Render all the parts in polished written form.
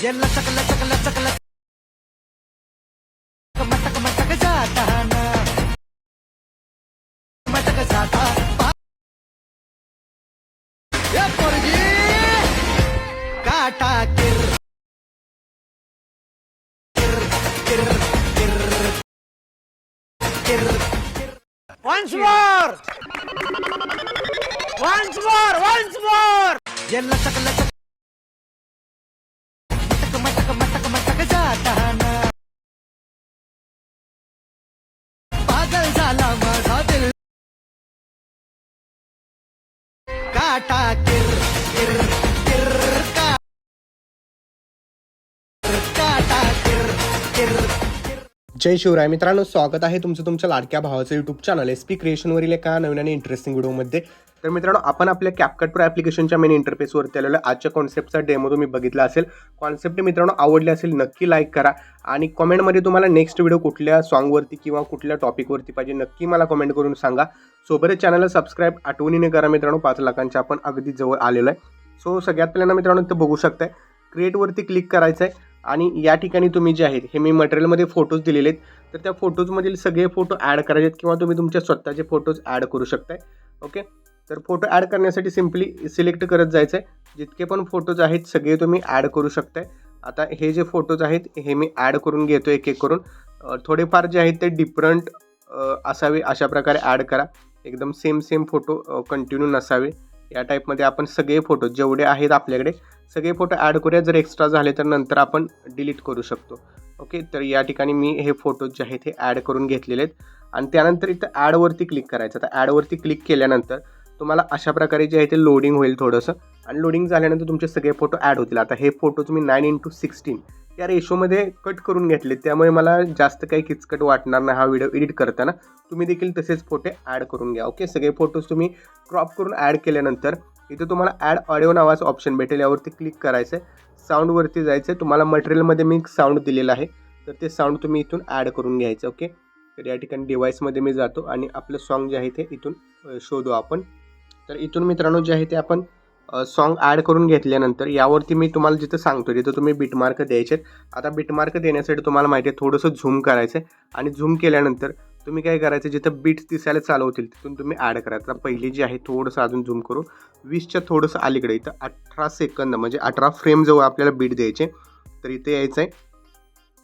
ये लचक लचक लचक लचक मटक मटक जाता ना मटक जाता ये पोरगी काटा किर किर किर किर किर Once more! Once more! Once more! ये लचक लचक मटक मटक मटक मटक जाता ना पागल झाला माझा दिल काटा किर किर किर काटा किर किर जय शिवराय मित्रांनो, स्वागत आहे तुमचं तुमच्या लाडक्या भावाचं यूट्यूब चॅनल SP क्रिएशनवरील एका नवीन आणि इंटरेस्टिंग व्हिडिओमध्ये. तर मित्रांनो, आपण आपल्या CapCut Pro ॲप्लिकेशनच्या मेन इंटरफेसवरती आलेलो आहे. आजच्या कॉन्सेप्टचा डेमो तुम्ही बघितला असेल. कॉन्सेप्ट मित्रांनो आवडले असेल नक्की लाईक करा आणि कमेंटमध्ये तुम्हाला नेक्स्ट व्हिडिओ कुठल्या सॉन्गवरती किंवा कुठल्या टॉपिकवरती पाहिजे नक्की मला कमेंट करून सांगा. सोबतच चॅनलला सबस्क्राईब आठवणीने करा मित्रांनो. 5 लाखांच्या आपण अगदी जवळ आलेलो आहे. सो सगळ्यात पहिल्यांदा मित्रांनो इथं बघू शकताय क्रिएटवरती क्लिक करायचं आहे आणि या ठिकाणी तुम्ही जे आहेत हे मी मटेरियलमध्ये फोटोज दिलेले आहेत. तर त्या फोटोजमधील सगळे फोटो ॲड करायचे आहेत किंवा तुम्ही तुमच्या स्वतःचे फोटोज ॲड करू शकताय. ओके, तर फोटो ॲड करण्यासाठी सिम्पली सिलेक्ट करत जायचं आहे. जितके पण फोटोज आहेत सगळे तुम्ही ॲड करू शकताय. आता हे जे फोटोज आहेत हे मी ॲड करून घेतो एक एक करून. थोडेफार जे आहेत ते डिफरंट असावे अशा प्रकारे ॲड करा. एकदम सेम फोटो कंटिन्यू नसावे. या टाईपमध्ये आपण सगळे फोटो जेवढे आहेत आपल्याकडे सगळे फोटो ॲड करूया. जर एक्स्ट्रा झाले तर नंतर आपण डिलीट करू शकतो. ओके, तर या ठिकाणी मी हे फोटोज जे आहेत हे ॲड करून घेतलेले आहेत आणि त्यानंतर इथं ॲडवरती क्लिक करायचं. तर ॲडवरती क्लिक केल्यानंतर तुम्हाला अशा प्रकारे जे आहे ते लोडिंग होईल थोडंसं आणि लोडिंग झाल्यानंतर तुमचे सगळे फोटो ॲड होतील. आता हे फोटोज मी 9:16 या रेशोमध्ये कट करून घेतले, त्यामुळे मला जास्त काही किचकट वाटणार नाही हा व्हिडिओ एडिट करताना. तुम्ही देखील तसेच फोटो ॲड करून घ्या. ओके, सगळे फोटोज तुम्ही क्रॉप करून ॲड केल्यानंतर इथे तुम्हाला ॲड ऑडिओ नावाचं ऑप्शन भेटेल. यावरती क्लिक करायचं आहे. साऊंडवरती जायचं आहे. तुम्हाला मटेरियलमध्ये मी साऊंड दिलेलं आहे तर ते साऊंड तुम्ही इथून ॲड करून घ्यायचं. ओके, तर या ठिकाणी डिव्हाइसमध्ये मी जातो आणि आपलं सॉन्ग जे आहे ते इथून शोधू आपण. तर इथून मित्रांनो जे आहे ते आपण सॉन्ग ॲड करून घेतल्यानंतर यावरती मी तुम्हाला जिथं सांगतो तिथं तुम्ही बिटमार्क द्यायचे. आता बिटमार्क देण्यासाठी तुम्हाला माहिती आहे थोडंसं झूम करायचं आहे आणि झूम केल्यानंतर तुम्ही काय करायचं जिथं बीट्स दिसायला चालू होतील तिथून तुम्ही ॲड करायचं. पहिली जी आहे थोडंसं अजून झूम करू 20च्या थोडंसं अलीकडे इथं 18 सेकंद म्हणजे 18 फ्रेम जवळ आपल्याला बीट द्यायचे. तर इथे यायचं आहे.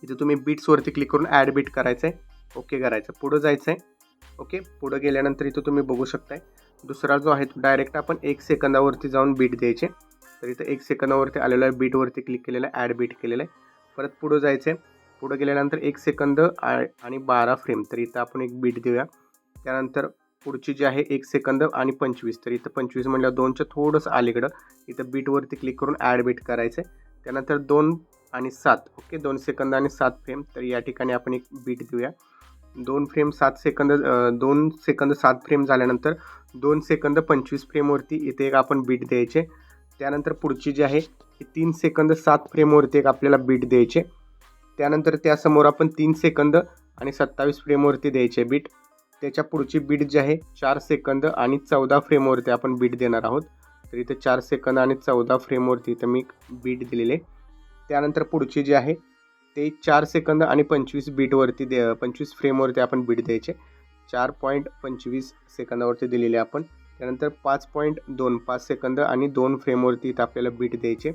इथे तुम्ही बीट्सवरती क्लिक करून ॲड बीट करायचं आहे. ओके करायचं, पुढं जायचं आहे. ओके, पुढं गेल्यानंतर इथं तुम्ही बघू शकताय दुसरा जो आहे तो डायरेक्ट आपण 1 सेकंदावरती जाऊन बीट द्यायचे. तर इथं 1 सेकंदावरती आलेलं आहे. बीटवरती क्लिक केलेलं आहे, ॲड बीट केलेलं आहे. परत पुढं जायचं आहे. पुढं गेल्यानंतर 1 सेकंद आणि 12 फ्रेम. तर इथं आपण एक बीट देऊया. त्यानंतर पुढची जी आहे 1 सेकंद आणि 25. तर इथं 25 म्हटलं 2च्या थोडंसं अलीकडं इथं बीटवरती क्लिक करून ॲड बीट करायचं आहे. त्यानंतर 2 आणि 7. ओके, 2 सेकंद आणि 7 फ्रेम. तर या ठिकाणी आपण एक बीट देऊया. 2 फ्रेम 7 सेकंद 2 सेकंद 7 फ्रेम झाल्यानंतर 2 सेकंद 25 फ्रेमवरती इथे एक आपण बीट द्यायचे. त्यानंतर पुढची जी आहे 3 सेकंद 7 फ्रेमवरती एक आपल्याला बीट द्यायचे. त्यानंतर त्यासमोर आपण 3 सेकंद आणि 27 फ्रेमवरती द्यायचे बीट. त्याच्या पुढची बीट जी आहे 4 सेकंद आणि 14 फ्रेमवरती आपण बीट देणार आहोत. तर इथे 4 सेकंद आणि 14 फ्रेमवरती इथं मी बीट दिलेले. त्यानंतर पुढची जी आहे ते 4 सेकंद आणि 25 बीटवरती 25 फ्रेमवरती आपण बीट द्यायचे. 4.25 सेकंदावरती दिलेले आपण. त्यानंतर 5 सेकंद आणि 2 फ्रेमवरती इथं आपल्याला बीट द्यायचे.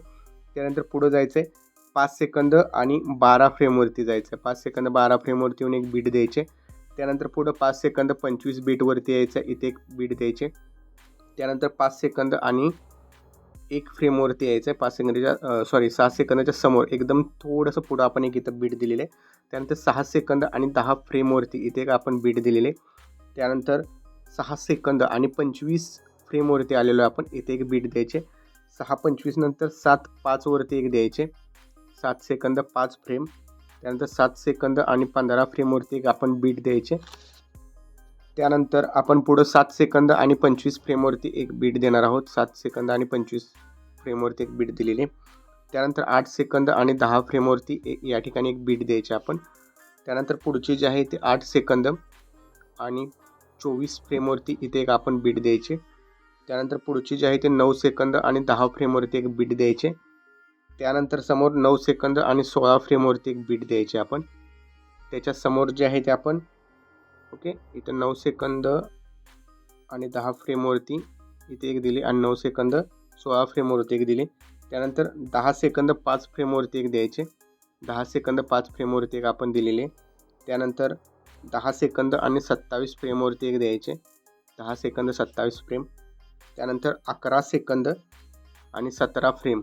त्यानंतर पुढं जायचं आहे 5 सेकंद आणि 12 फ्रेमवरती जायचं. 5 सेकंद 12 फ्रेमवरती येऊन एक बीट द्यायचे. त्यानंतर पुढं 5 सेकंद 25 बीटवरती यायचं, इथे एक बीट द्यायचे. त्यानंतर 5 सेकंद आणि 1 फ्रेमवरती यायचं आहे. 6 सेकंदाच्या समोर एकदम थोडंसं पुढं आपण एक इथं बीट दिलेलं आहे. त्यानंतर 6 सेकंद आणि 10 फ्रेमवरती इथे एक आपण बीट दिलेले. त्यानंतर 6 सेकंद आणि 25 फ्रेमवरती आलेलो आपण इथे एक बीट द्यायचे. 6:25 नंतर 7:05 वरती एक द्यायचे. 7 सेकंद 5 फ्रेम. त्यानंतर 7 सेकंद आणि 15 फ्रेमवरती एक आपण बीट द्यायचे. त्यानंतर आपण पुढं 7 सेकंद आणि 25 फ्रेमवरती एक बीट देणार आहोत. 7 सेकंद आणि 25 फ्रेमवरती एक बीट दिलेली. त्यानंतर 8 सेकंद आणि 10 फ्रेमवरती या ठिकाणी एक बीट द्यायची आपण. त्यानंतर पुढची जी आहे ते 8 सेकंद आणि 24 फ्रेमवरती इथे एक आपण बीट द्यायचे. त्यानंतर पुढची जी आहे ते 9 सेकंद आणि 10 फ्रेमवरती एक बीट द्यायचे. त्यानंतर समोर 9 सेकंद आणि 16 फ्रेमवरती एक बीट द्यायची आपण. त्याच्या समोर जे आहे ते आपण ओके इथं 9 सेकंद आणि 10 फ्रेमवरती इथे एक दिली आणि 9 सेकंद 16 फ्रेमवरती एक दिली. त्यानंतर 10 सेकंद 5 फ्रेमवरती एक द्यायचे. 10 सेकंद 5 फ्रेमवरती एक आपण दिलेले. त्यानंतर 10 सेकंद आणि 27 फ्रेमवरती एक द्यायचे. 10 सेकंद 27 फ्रेम. त्यानंतर 11 सेकंद आणि 17 फ्रेम.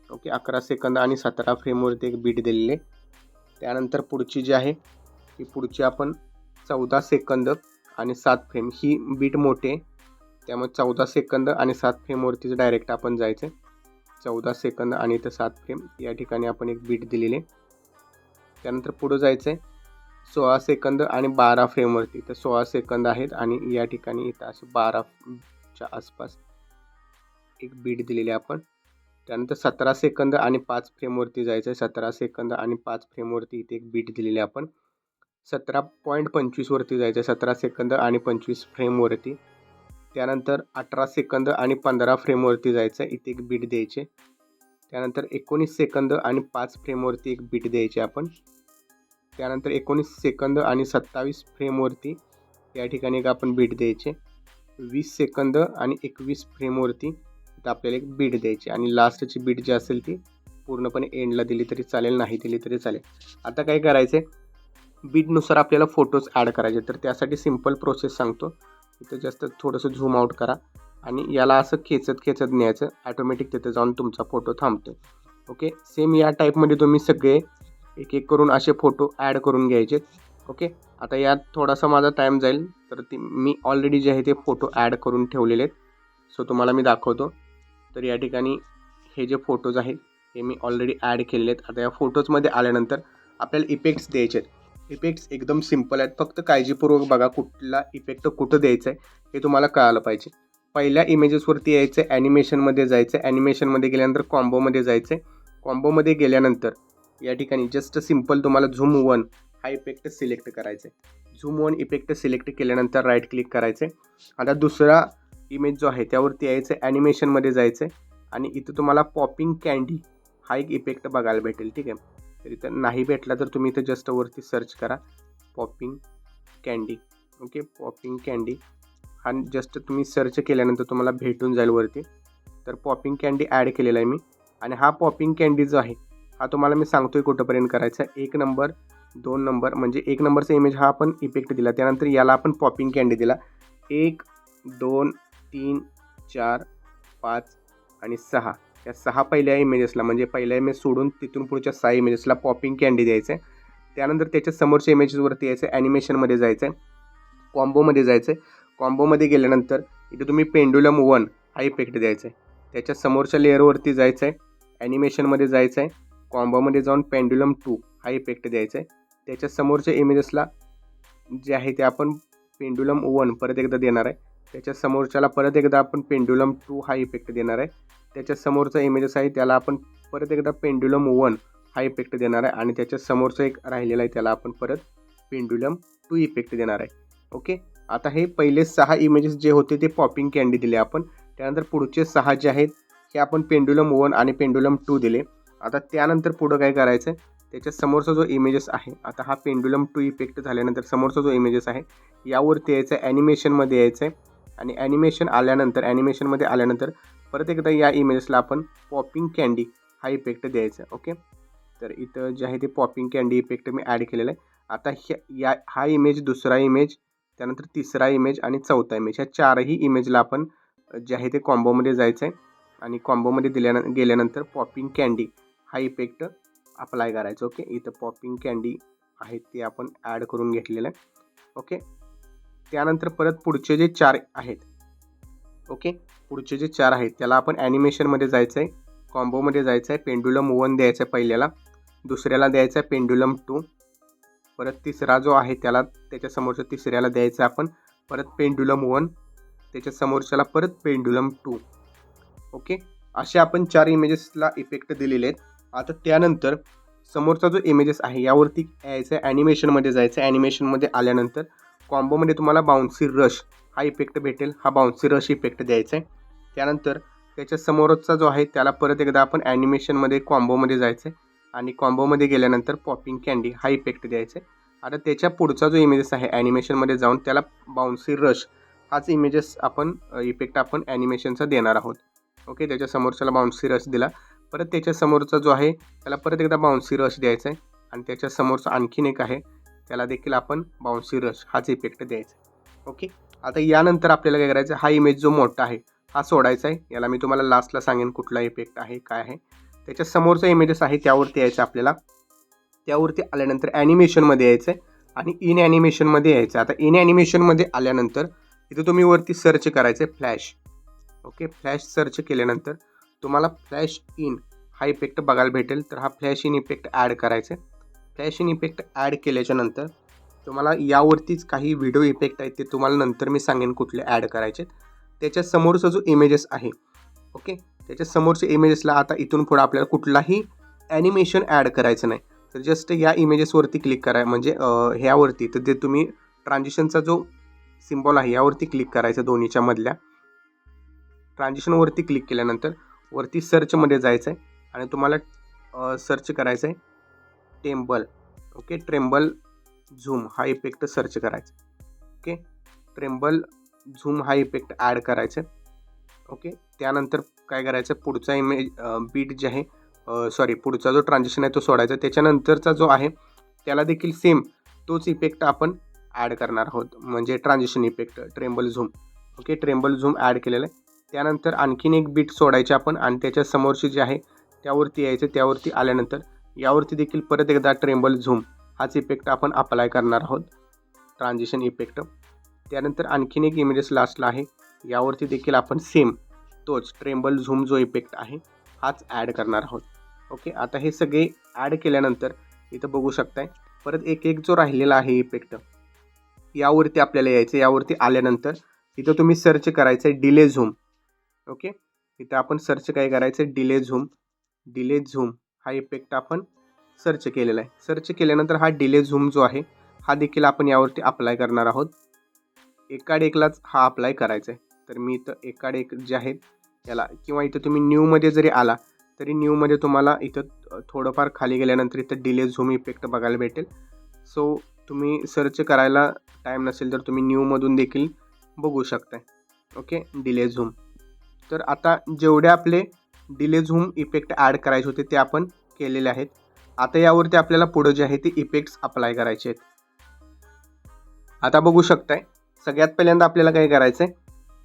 ओके 11 सेकंद आणि 17 फ्रेमवरती एक बीट दिलेले. त्यानंतर पुढची जी आहे ती पुढची आपण 14 सेकंद आणि 7 फ्रेम. ही बीट मोठे त्यामुळे 14 सेकंद आणि 7 फ्रेमवरतीच डायरेक्ट आपण जायचं. 14 सेकंद आणि इथं 7 फ्रेम या ठिकाणी आपण एक बीट दिलेली. त्यानंतर पुढं जायचं आहे 16 सेकंद आणि 12 फ्रेमवरती. इथं 16 सेकंद आहेत आणि या ठिकाणी इथं असे 12च्या आसपास एक बीट दिलेली आपण. त्यानंतर 17 सेकंद आणि 5 फ्रेमवरती जायचं आहे. 17 सेकंद आणि 5 फ्रेमवरती इथे एक बीट दिलेली आपण. 17.25 वरती जायचं आहे. 17 सेकंद आणि 25 फ्रेमवरती. त्यानंतर 18 सेकंद आणि 15 फ्रेमवरती जायचं आहे. इथे एक बीट द्यायचे. त्यानंतर 19 सेकंद आणि 5 फ्रेमवरती एक बीट द्यायची आपण. त्यानंतर 19 सेकंद आणि 27 फ्रेमवरती या ठिकाणी एक आपण बीट द्यायचे. 20 सेकंद आणि 21 फ्रेमवरती इथं आपल्याला एक बीट द्यायची आणि लास्टची बीट जी असेल ती पूर्णपणे एंडला दिली तरी चालेल, नाही दिली तरी चालेल. आता काय करायचं आहे बीटनुसार आपल्याला फोटोज ॲड करायचे. तर त्यासाठी सिम्पल प्रोसेस सांगतो. इथं जास्त थोडंसं झूम आउट करा आणि याला असं खेचत न्यायचं. ॲटोमॅटिक तिथे जाऊन तुमचा फोटो थांबतो. ओके सेम या टाईपमध्ये तुम्ही सगळे एक एक करून असे फोटो ॲड करून घ्यायचे. ओके आता यात थोडासा माझा टाईम जाईल तर मी ऑलरेडी जे आहे ते फोटो ॲड करून ठेवलेले आहेत. सो तुम्हाला मी दाखवतो. तर या ठिकाणी हे जे फोटोज आहेत हे मी ऑलरेडी ॲड केलेले आहेत. आता या फोटोजमध्ये आल्यानंतर आपल्याला इफेक्ट्स द्यायचे आहेत. इफेक्ट्स एकदम सिम्पल आहेत. फक्त काळजीपूर्वक बघा कुठला इफेक्ट कुठं द्यायचा आहे हे तुम्हाला कळालं पाहिजे. पहिल्या इमेजेसवरती यायचं आहे, ॲनिमेशनमध्ये जायचं आहे. ॲनिमेशनमध्ये गेल्यानंतर कॉम्बोमध्ये जायचं आहे. कॉम्बोमध्ये गेल्यानंतर या ठिकाणी जस्ट सिम्पल तुम्हाला झूम 1 हा इफेक्ट सिलेक्ट करायचा आहे. झूम 1 इफेक्ट सिलेक्ट केल्यानंतर राईट क्लिक करायचं आहे. आता दुसरा इमेज जो आहे त्यावरती यायचं आहे, ॲनिमेशनमध्ये जायचं आहे आणि इथं तुम्हाला पॉपिंग कँडी हा एक इफेक्ट बघायला भेटेल. ठीक आहे. तर इथं नाही भेटला तर तुम्ही इथं जस्ट वरती सर्च करा popping candy. Okay popping candy हा जस्ट तुम्ही सर्च केल्यानंतर तुम्हाला भेटून जाईल वरती. तर पॉपिंग कँडी ॲड केलेला आहे मी आणि हा पॉपिंग कँडी जो आहे हा तुम्हाला मी सांगतोय कुठंपर्यंत करायचा. 1 नंबर 2 नंबर म्हणजे 1 नंबरचा इमेज हा आपण इफेक्ट दिला. त्यानंतर याला आपण पॉपिंग कँडी दिला. 1 2 3 4 5 आणि 6 या 6 पहिल्या इमेजेसला म्हणजे पहिल्या इमेज सोडून तिथून पुढच्या 6 इमेजेसला पॉपिंग कँडी द्यायचं आहे. त्यानंतर त्याच्या समोरच्या इमेजेसवरती यायचं आहे, ॲनिमेशनमध्ये जायचं आहे, कॉम्बोमध्ये जायचं आहे. कॉम्बोमध्ये गेल्यानंतर इथे तुम्ही पेंडुलम 1 हा इफेक्ट द्यायचा आहे. त्याच्या समोरच्या लेअरवरती जायचं आहे, ॲनिमेशनमध्ये जायचं आहे, कॉम्बोमध्ये जाऊन पेंडुलम 2 हा इफेक्ट द्यायचा आहे. त्याच्या समोरच्या इमेजेसला जे आहे ते आपण पेंडुलम 1 परत एकदा देणार आहे. त्याच्या समोरच्याला परत एकदा आपण पेंडुलम 2 हा इफेक्ट देणार आहे. त्याच्या समोरचा इमेजेस आहे त्याला आपण परत एकदा पेंडुलम 1 हा इफेक्ट देणार आहे आणि त्याच्या समोरचा एक राहिलेला आहे त्याला आपण परत पेंडुलम 2 इफेक्ट देणार आहे. ओके आता हे पहिले 6 इमेजेस जे होते ते पॉपिंग कँडी दिले आपण. त्यानंतर पुढचे 6 जे आहेत हे आपण पेंडुलम 1 आणि पेंडुलम 2 दिले. आता त्यानंतर पुढं काय करायचं आहे त्याच्या समोरचा जो इमेजेस आहे आता हा पेंडुलम 2 इफेक्ट झाल्यानंतर समोरचा जो इमेजेस आहे यावरती यायचं आहे, ॲनिमेशनमध्ये यायचं आहे आणि ॲनिमेशनमध्ये आल्यानंतर परत एकदा या इमेजेसला आपण पॉपिंग कँडी हा इफेक्ट द्यायचा आहे. ओके तर इथं जे आहे ते पॉपिंग कँडी इफेक्ट मी ॲड केलेलं आहे. आता हा इमेज, दुसरा इमेज, त्यानंतर तिसरा इमेज आणि चौथा इमेज ह्या 4ही इमेजला आपण जे आहे ते कॉम्बोमध्ये जायचं आहे आणि कॉम्बोमध्ये गेल्यानंतर पॉपिंग कँडी हा इफेक्ट अप्लाय करायचं. ओके इथं पॉपिंग कँडी आहे ते आपण ॲड करून घेतलेलं आहे. ओके त्यानंतर परत पुढचे जे 4 आहेत ओके पुढचे जे 4 आहेत त्याला आपण ॲनिमेशनमध्ये जायचं आहे, कॉम्बोमध्ये जायचं आहे, पेंडुलम 1 द्यायचं आहे पहिल्याला, दुसऱ्याला द्यायचं आहे पेंडुलम 2, परत तिसरा जो आहे त्याला त्याच्या समोरच्या तिसऱ्याला द्यायचं आहे आपण परत पेंडुलम 1, त्याच्या समोरच्याला परत पेंडुलम 2. ओके असे आपण 4 इमेजेसला इफेक्ट दिलेले आहेत. आता त्यानंतर समोरचा जो इमेजेस आहे यावरती यायचं आहे, ॲनिमेशनमध्ये जायचं आहे. ॲनिमेशनमध्ये आल्यानंतर कॉम्बोमध्ये तुम्हाला बाउन्सी रश हा इफेक्ट भेटेल. हा बाउन्सी रश इफेक्ट द्यायचा आहे. त्यानंतर त्याच्या समोरचा जो आहे त्याला परत एकदा आपण ॲनिमेशनमध्ये कॉम्बोमध्ये जायचं आहे आणि कॉम्बोमध्ये गेल्यानंतर पॉपिंग कँडी हा इफेक्ट द्यायचा आहे. आता त्याच्या पुढचा जो इमेजेस आहे ॲनिमेशनमध्ये जाऊन त्याला बाउन्सी रश हाच इमेजेस आपण इफेक्ट आपण ॲनिमेशनचा देणार आहोत. ओके, त्याच्या समोरच्याला बाउन्सी रश दिला, परत त्याच्या समोरचा जो आहे त्याला परत एकदा बाउन्सी रश द्यायचा आहे आणि त्याच्या समोरचा आणखीन एक आहे त्याला देखील आपण बाउन्सी रश हाच इफेक्ट द्यायचा आहे. ओके, आता यानंतर आपल्याला काय करायचं, हा इमेज जो मोठा आहे हा सोडायचा आहे. याला मी तुम्हाला लास्टला सांगेन कुठला इफेक्ट आहे काय आहे. त्याच्या समोरचा इमेजेस आहे त्यावरती यायचं आपल्याला. त्यावरती आल्यानंतर ॲनिमेशनमध्ये यायचं आहे आणि इन ॲनिमेशनमध्ये यायचं. आता इन ॲनिमेशनमध्ये आल्यानंतर इथं तुम्ही वरती सर्च करायचं आहे फ्लॅश. ओके, फ्लॅश सर्च केल्यानंतर तुम्हाला फ्लॅश इन हा इफेक्ट बघायला भेटेल. तर हा फ्लॅश इन इफेक्ट ॲड करायचा आहे. फ्लॅश इन इफेक्ट ॲड केल्याच्यानंतर तुम्हाला यावरतीच काही व्हिडिओ इफेक्ट आहेत ते तुम्हाला नंतर मी सांगेन कुठले ॲड करायचे. त्याच्या समोरचा जो इमेजेस आहे, ओके, त्याच्या समोरच्या इमेजेसला आता इथून पुढे आपल्याला कुठलाही ॲनिमेशन ॲड करायचं नाही. तर जस्ट या इमेजेसवरती क्लिक करा, म्हणजे ह्यावरती तर ते तुम्ही ट्रान्झिशनचा जो सिम्बॉल आहे यावरती क्लिक करायचं. दोन्हीच्या मधल्या ट्रान्झिशनवरती क्लिक केल्यानंतर वरती सर्चमध्ये जायचं आहे आणि तुम्हाला सर्च करायचं आहे टेम्बल. ओके, ट्रेम्बल झूम हा इफेक्ट सर्च करायचा. ओके, ट्रेम्बल झूम हा इफेक्ट ॲड करायचा. ओके, त्यानंतर काय करायचं, पुढचा इमेज बीट जे आहे पुढचा जो ट्रान्झिशन आहे तो सोडायचा. त्याच्यानंतरचा जो आहे त्याला देखील सेम तोच इफेक्ट आपण ॲड करणार आहोत, म्हणजे transition effect tremble zoom. Okay, tremble zoom add केलेलं आहे. त्यानंतर आणखीन एक बीट सोडायचे आपण आणि त्याच्या समोरची जे आहे त्यावरती यायचं. त्यावरती आल्यानंतर यावरती देखील परत एकदा ट्रेम्बल झूम हाच इफेक्ट आपण अप्लाय करणार आहोत, ट्रान्झिशन इफेक्ट. त्यानंतर आणखीन एक इमेजेस लास्टला आहे यावरती देखील आपण सेम तोच ट्रेम्बल झूम जो इफेक्ट आहे हाच ॲड करणार आहोत. ओके, आता हे सगळे ॲड केल्यानंतर इथं बघू शकताय परत एक एक जो राहिलेला आहे इफेक्ट यावरती आपल्याला यायचं. यावरती आल्यानंतर इथं तुम्ही सर्च करायचं आहे डिले झूम. ओके, इथं आपण सर्च काय करायचं आहे, डिले झूम. डिले झूम हा इफेक्ट आपण सर्च केलेला आहे. सर्च केल्यानंतर हा डिले झूम जो आहे हा देखील आपण यावरती अप्लाय करणार आहोत. एकाड एकलाच हा अप्लाय करायचा आहे. तर मी इथं एकाड एक जे आहेत याला, किंवा इथं तुम्ही न्यूमध्ये जरी आला तरी न्यूमध्ये तुम्हाला इथं थोडंफार खाली गेल्यानंतर इथं डिले झूम इफेक्ट बघायला भेटेल. सो तुम्ही सर्च करायला टाईम नसेल तर तुम्ही न्यूमधून देखील बघू शकताय. Okay, delay zoom. तर आता जेवढे आपले डिले झूम इफेक्ट ॲड करायचे होते ते आपण केलेले आहेत. आता यावरती आपल्याला पुढं जे आहे ते इफेक्ट्स अप्लाय करायचे आहेत. आता बघू शकताय सगळ्यात पहिल्यांदा आपल्याला काय करायचं आहे,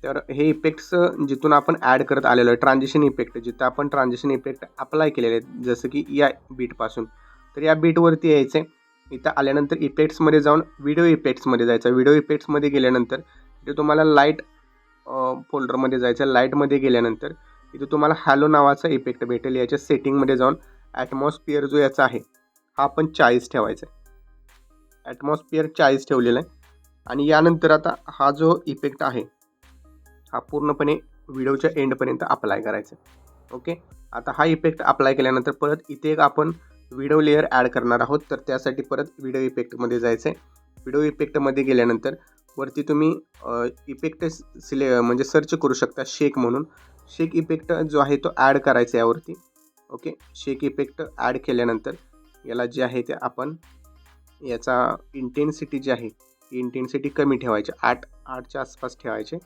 तर हे इफेक्ट्स जिथून आपण ॲड करत आलेलो आहे ट्रान्झिशन इफेक्ट, जिथं आपण ट्रान्झिशन इफेक्ट अप्लाय केलेले आहेत जसं की या बीटपासून, तर या बीटवरती यायचं आहे. इथं आल्यानंतर इफेक्ट्समध्ये जाऊन व्हिडिओ इफेक्ट्समध्ये जायचं. व्हिडिओ इफेक्ट्समध्ये गेल्यानंतर इथे तुम्हाला लाईट फोल्डरमध्ये जायचं. लाईटमध्ये गेल्यानंतर इथे तुम्हाला हॅलो नावाचा इफेक्ट भेटेल. याच्या सेटिंगमध्ये जाऊन ॲटमॉस्फिअर जो याचा आहे हा आपण 40 ठेवायचा आहे. ॲटमॉस्फिअर 40 ठेवलेला आहे. आणि यानंतर आता हा जो इफेक्ट आहे हा पूर्णपणे व्हिडिओच्या एंडपर्यंत अप्लाय करायचा. ओके, आता हा इफेक्ट अप्लाय केल्यानंतर परत इथे एक आपण व्हिडिओ लेअर ॲड करणार आहोत. तर त्यासाठी परत व्हिडिओ इफेक्टमध्ये जायचं आहे. व्हिडिओ इफेक्टमध्ये गेल्यानंतर वरती तुम्ही इफेक्ट म्हणजे सर्च करू शकता शेक म्हणून. शेक इफेक्ट जो आहे तो ॲड करायचा यावरती. ओके, शेक इफेक्ट ॲड केल्यानंतर याला जे आहे ते आपण याचा इंटेन्सिटी जी आहे ही इंटेन्सिटी कमी ठेवायची. 8च्या आसपास ठेवायचे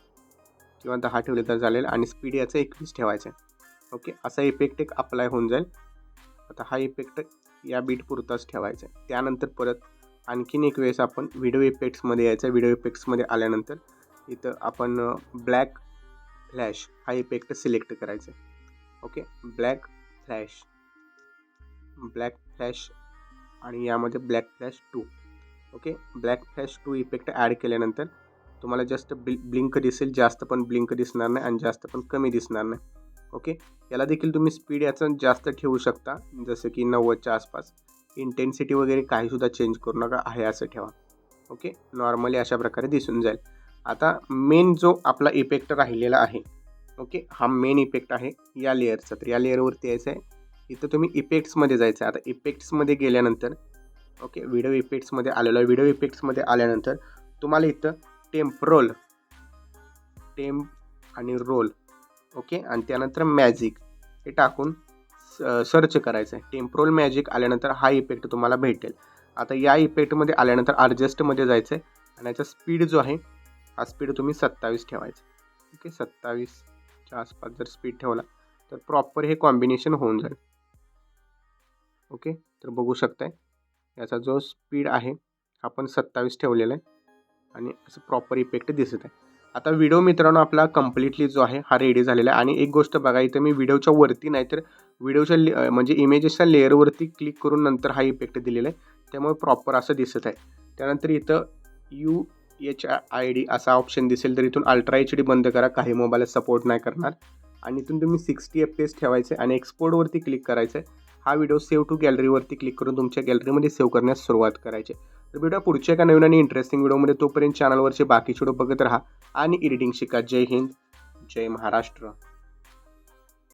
किंवा 10 ठेवले तर चालेल आणि स्पीड याचं 21 ठेवायचं. ओके, असा इफेक्ट एक अप्लाय होऊन जाईल. आता हा इफेक्ट या बीट पुरताच ठेवायचा आहे. त्यानंतर परत आणखीन एक वेळेस आपण व्हिडिओ इफेक्ट्समध्ये यायचं. व्हिडिओ इफेक्ट्समध्ये आल्यानंतर इथं आपण ब्लॅक फ्लॅश हा इफेक्ट सिलेक्ट करायचा आहे. ओके, ब्लॅक फ्लॅश आणि यामध्ये black flash 2. Okay, black flash 2 effect add केल्यानंतर तुम्हाला जास्त ब्लिंक दिसेल, जास्त पण ब्लिंक दिसणार नाही आणि जास्त पण कमी दिसणार नाही. ओके, याला देखील तुम्ही स्पीड याचं जास्त ठेवू शकता जसं की 90च्या आसपास. इंटेन्सिटी वगैरे काहीसुद्धा चेंज करू नका, आहे असं ठेवा. ओके, नॉर्मली अशा प्रकारे दिसून जाईल. आता मेन जो आपला इफेक्ट राहिलेला आहे, ओके, हा मेन इफेक्ट आहे या लेअरचा. तर या लेअरवरती यायचं आहे. इथं तुम्ही इफेक्ट्समध्ये जायचं आहे. आता इफेक्ट्समध्ये गेल्यानंतर ओके, व्हिडिओ इफेक्ट्समध्ये आलेलो आहे. व्हिडिओ इफेक्ट्समध्ये आल्यानंतर तुम्हाला इथं टेम्प आणि रोल ओके. आणि त्यानंतर मॅजिक हे टाकून सर्च करायचं आहे. टेम्पोरल मॅजिक आल्यानंतर हा इफेक्ट तुम्हाला भेटेल. आता या इफेक्टमध्ये आल्यानंतर ॲडजस्टमध्ये जायचं आहे आणि याचा स्पीड जो आहे हा स्पीड तुम्ही 27 ठेवायचा. ओके. 27च्या आसपास जर स्पीड ठेवला तर प्रॉपर हे कॉम्बिनेशन होऊन जाईल. ओके. तर बघू शकताय याचा जो स्पीड आहे आपण 27 ठेवलेला आहे आणि असं प्रॉपर इफेक्ट दिसत आहे. आता व्हिडिओ मित्रांनो आपला कम्प्लिटली जो आहे हा रेडी झालेला आहे. आणि एक गोष्ट बघा, इथं मी व्हिडिओच्या वरती नाही तर व्हिडिओच्या म्हणजे इमेजेसच्या लेअरवरती क्लिक करून नंतर हा इफेक्ट दिलेला आहे, त्यामुळे प्रॉपर असं दिसत आहे. त्यानंतर इथं UHID असा ऑप्शन दिसेल, तर इथून अल्ट्रा HD बंद करा, काही मोबाईल सपोर्ट नाही करणार. आणि इथून तुम्ही 60 FPS ठेवायचं आणि एक्सपोर्टवरती क्लिक करायचं आहे. हा व्हिडिओ सेव्ह टू गॅलरीवरती क्लिक करून तुमच्या गॅलरीमध्ये सेव्ह करण्यास सुरुवात करायची. तर व्हिडिओ पुढच्या एका नवीन आणि इंटरेस्टिंग व्हिडिओमध्ये, तोपर्यंत चॅनलवरचे बाकीचे व्हिडिओ बघत राहा आणि एडिटिंग शिका. जय हिंद, जय महाराष्ट्र.